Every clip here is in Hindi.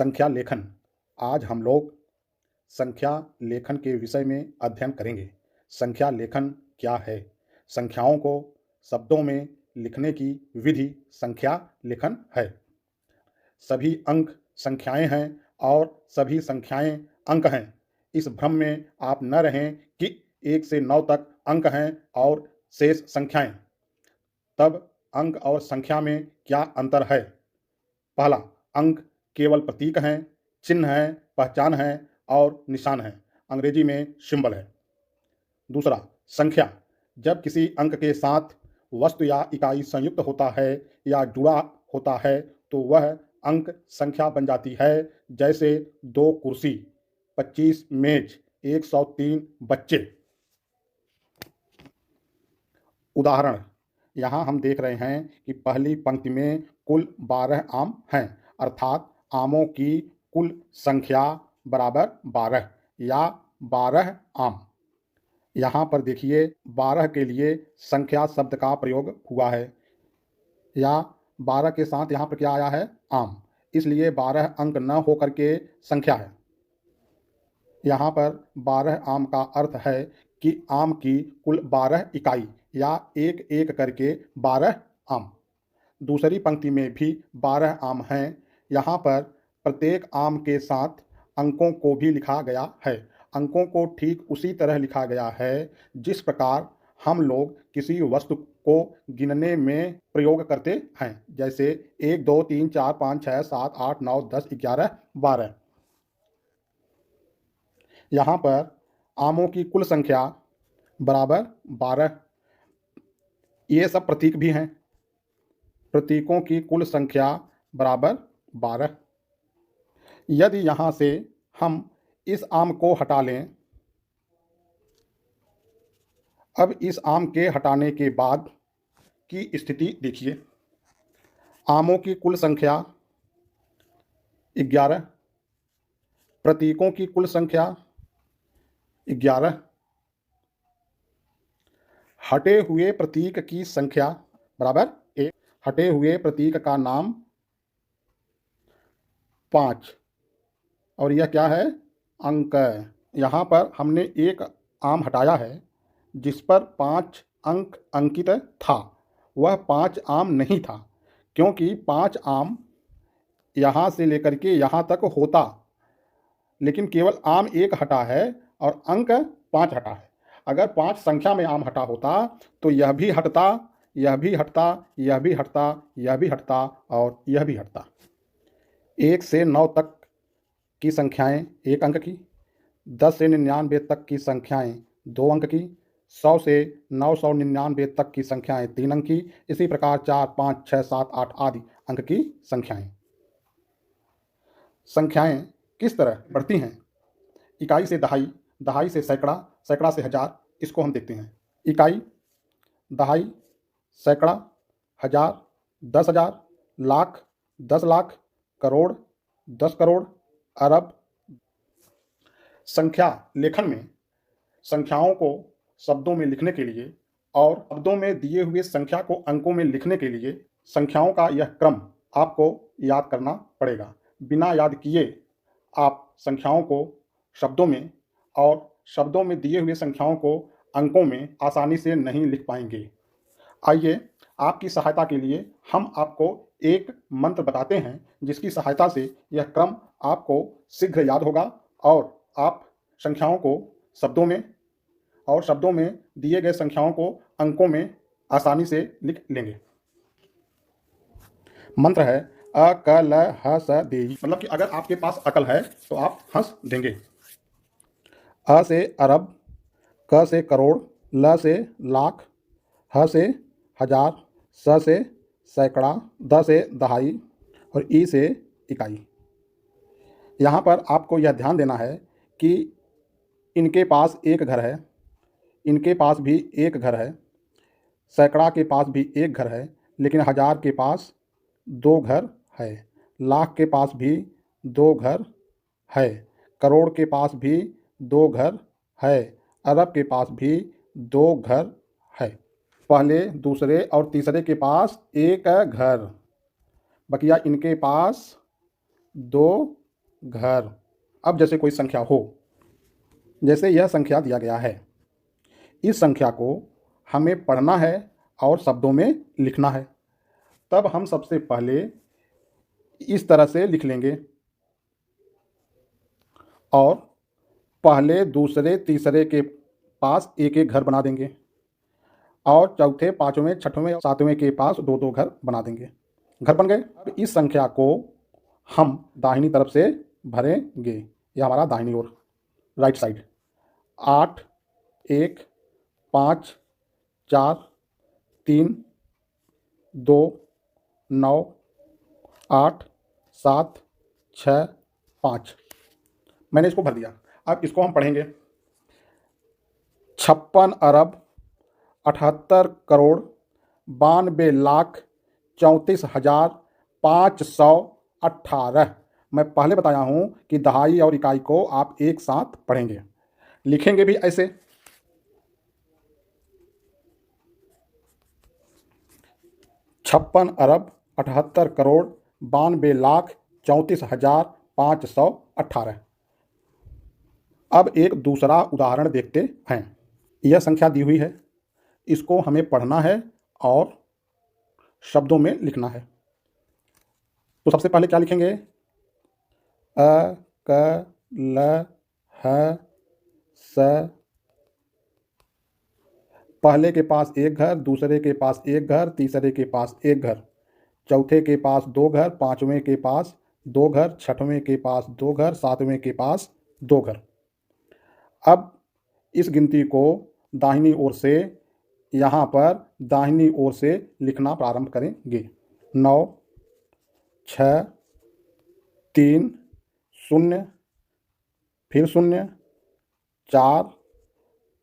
संख्या लेखन। आज हम लोग संख्या लेखन के विषय में अध्ययन करेंगे। संख्या लेखन क्या है? संख्याओं को शब्दों में लिखने की विधि संख्या लेखन है। सभी अंक संख्याएं हैं और सभी संख्याएं अंक हैं। इस भ्रम में आप न रहें कि 1 से 9 तक अंक हैं और शेष संख्याएं। तब अंक और संख्या में क्या अंतर है? पहला, अंक केवल प्रतीक हैं, चिन्ह हैं, पहचान है और निशान है। अंग्रेजी में सिंबल है। दूसरा, संख्या जब किसी अंक के साथ वस्तु या इकाई संयुक्त होता है या जुड़ा होता है तो वह अंक संख्या बन जाती है। जैसे 2 कुर्सी, 25 मेज, 103 बच्चे। उदाहरण, यहाँ हम देख रहे हैं कि पहली पंक्ति में कुल 12 आम हैं, अर्थात आमों की कुल संख्या बराबर 12 या 12 आम। यहाँ पर देखिए 12 के लिए संख्या शब्द का प्रयोग हुआ है या 12 के साथ यहाँ पर क्या आया है? आम। इसलिए 12 अंक न होकर के संख्या है। यहाँ पर 12 आम का अर्थ है कि आम की कुल 12 इकाई या एक एक करके 12 आम। दूसरी पंक्ति में भी 12 आम हैं। यहाँ पर प्रत्येक आम के साथ अंकों को भी लिखा गया है। अंकों को ठीक उसी तरह लिखा गया है जिस प्रकार हम लोग किसी वस्तु को गिनने में प्रयोग करते हैं। जैसे 1 2 3 4 5 6 7 8 9 10 11 12। यहाँ पर आमों की कुल संख्या बराबर 12। ये सब प्रतीक भी हैं। प्रतीकों की कुल संख्या बराबर 12। यदि यहाँ से हम इस आम को हटा लें, अब इस आम के हटाने के बाद की स्थिति देखिए। आमों की कुल संख्या 11, प्रतीकों की कुल संख्या 11, हटे हुए प्रतीक की संख्या बराबर 1। हटे हुए प्रतीक का नाम 5 और यह क्या है? अंक। यहाँ पर हमने एक आम हटाया है जिस पर 5 अंक अंकित था। वह 5 आम नहीं था, क्योंकि 5 आम यहाँ से लेकर के यहाँ तक होता, लेकिन केवल आम एक हटा है और अंक 5 हटा है। अगर 5 संख्या में आम हटा होता तो यह भी हटता, यह भी हटता, यह भी हटता, यह भी हटता और यह भी हटता। 1 से 9 तक की संख्याएं 1 अंक की, 10 से 99 तक की संख्याएं 2 अंक की, 100 से 999 तक की संख्याएं 3 अंक की, इसी प्रकार 4 5 6 7 8 आदि अंक की संख्याएं। संख्याएं किस तरह बढ़ती हैं? इकाई से दहाई, दहाई से सैकड़ा, सैकड़ा से हजार। इसको हम देखते हैं। इकाई, दहाई, सैकड़ा, हजार, 10,000, लाख, 10 लाख, करोड़, 10 करोड़, अरब। संख्या लेखन में संख्याओं को शब्दों में लिखने के लिए और शब्दों में दिए हुए संख्या को अंकों में लिखने के लिए संख्याओं का यह क्रम आपको याद करना पड़ेगा। बिना याद किए आप संख्याओं को शब्दों में और शब्दों में दिए हुए संख्याओं को अंकों में आसानी से नहीं लिख पाएंगे। आइए आपकी सहायता के लिए हम आपको एक मंत्र बताते हैं जिसकी सहायता से यह क्रम आपको शीघ्र याद होगा और आप संख्याओं को शब्दों में और शब्दों में दिए गए संख्याओं को अंकों में आसानी से लिख लेंगे। मंत्र है अ क ल ह स देई। मतलब कि अगर आपके पास अकल है तो आप हंस देंगे। अ से अरब, क से करोड़, ल से लाख, ह से हजार, स से सैकड़ा, द से दहाई और ई से इकाई। यहाँ पर आपको यह ध्यान देना है कि इनके पास एक घर है, इनके पास भी एक घर है, सैकड़ा के पास भी एक घर है, लेकिन हजार के पास 2 घर है, लाख के पास भी 2 घर है, करोड़ के पास भी 2 घर है, अरब के पास भी 2 घर है। पहले, दूसरे और तीसरे के पास एक घर, बकिया इनके पास 2 घर। अब जैसे कोई संख्या हो, जैसे यह संख्या दिया गया है, इस संख्या को हमें पढ़ना है और शब्दों में लिखना है। तब हम सबसे पहले इस तरह से लिख लेंगे और पहले, दूसरे, तीसरे के पास एक एक घर बना देंगे और चौथे, पाँचवें, छठवें, सातवें के पास दो दो घर बना देंगे। घर बन गए। अब इस संख्या को हम दाहिनी तरफ से भरेंगे। यह हमारा दाहिनी ओर, राइट साइड। 8, 1, 5, 4, 3, 2, 9, 8, 7, 6, 5। मैंने इसको भर दिया। अब इसको हम पढ़ेंगे। 56 अरब 78 करोड़ 92 लाख 34,518। मैं पहले बताया हूं कि दहाई और इकाई को आप एक साथ पढ़ेंगे, लिखेंगे भी ऐसे। 56 अरब 78 करोड़ 92 लाख 34,518। अब एक दूसरा उदाहरण देखते हैं। यह संख्या दी हुई है, इसको हमें पढ़ना है और शब्दों में लिखना है। तो सबसे पहले क्या लिखेंगे? अ, क, ल, ह, स। पहले के पास एक घर, दूसरे के पास एक घर, तीसरे के पास एक घर, चौथे के पास दो घर, पांचवें के पास दो घर, छठवें के पास दो घर, सातवें के पास दो घर। अब इस गिनती को दाहिनी ओर से, यहाँ पर दाहिनी ओर से लिखना प्रारंभ करेंगे। 9, 6, 3, 0, फिर 0, 4,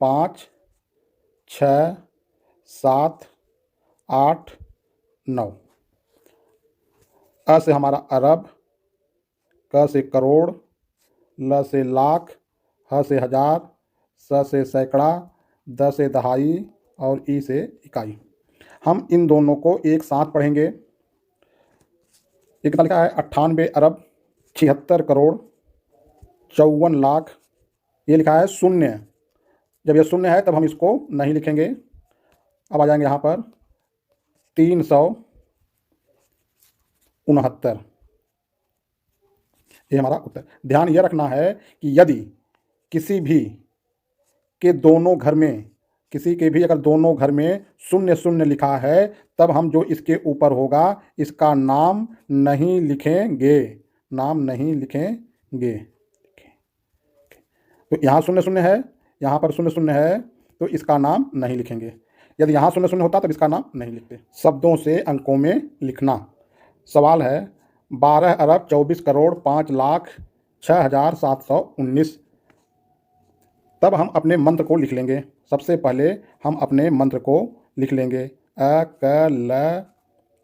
5, 6, 7, 8, 9। अ से हमारा अरब, क से करोड़, ल से लाख, ह से हजार, स से सैकड़ा, द से दहाई और ई से इकाई। हम इन दोनों को एक साथ पढ़ेंगे। एक कितना लिखा है? 98 अरब 76 करोड़ 54 लाख। ये लिखा है शून्य। जब यह शून्य है तब हम इसको नहीं लिखेंगे। अब आ जाएंगे यहाँ पर 369। ये हमारा उत्तर। ध्यान यह रखना है कि यदि किसी भी के दोनों घर में, किसी के भी अगर दोनों घर में 0 लिखा है, तब हम जो इसके ऊपर होगा इसका नाम नहीं लिखेंगे, नाम नहीं लिखेंगे। तो यहाँ 0 है, यहाँ पर 0 है, तो इसका नाम नहीं लिखेंगे। यदि यहाँ 0 होता तब इसका नाम नहीं लिखते। शब्दों से अंकों में लिखना। सवाल है 12 अरब 24 करोड़ 5 लाख 6,719। तब हम अपने मंत्र को लिख लेंगे। सबसे पहले हम अपने मंत्र को लिख लेंगे। अ, क, ल,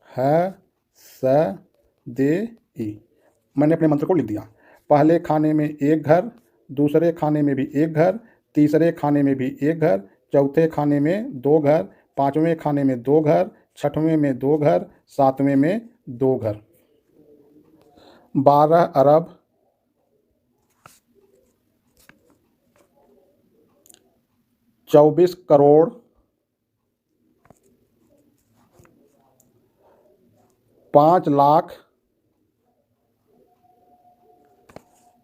ह, स, दे, ई। मैंने अपने मंत्र को लिख दिया। पहले खाने में एक घर, दूसरे खाने में भी एक घर, तीसरे खाने में भी एक घर, चौथे खाने में दो घर, पांचवें खाने में दो घर, छठवें में दो घर, सातवें में दो घर। 12 अरब 24 करोड़ 5 लाख,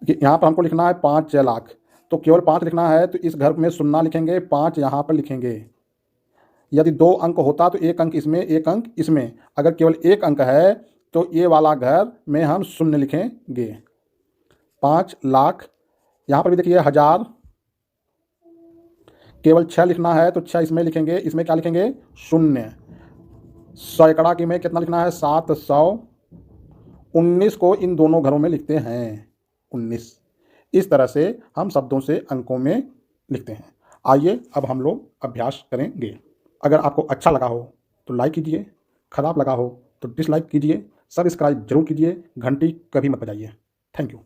यहाँ पर हमको लिखना है 5 लाख, तो केवल 5 लिखना है, तो इस घर में 0 लिखेंगे, 5 यहाँ पर लिखेंगे। यदि 2 अंक होता तो 1 अंक इसमें, 1 अंक इसमें। अगर केवल 1 अंक है तो ये वाला घर में हम 0 लिखेंगे। 5 लाख, यहाँ पर भी देखिए 1000, केवल 6 लिखना है तो 6 इसमें लिखेंगे, इसमें क्या लिखेंगे? 0। सैकड़ा की में कितना लिखना है? 700। 19 को इन दोनों घरों में लिखते हैं, 19। इस तरह से हम शब्दों से अंकों में लिखते हैं। आइए अब हम लोग अभ्यास करेंगे। अगर आपको अच्छा लगा हो तो लाइक कीजिए, खराब लगा हो तो डिसलाइक कीजिए, सब्सक्राइब जरूर कीजिए, घंटी कभी मत बजाइए। Thank you.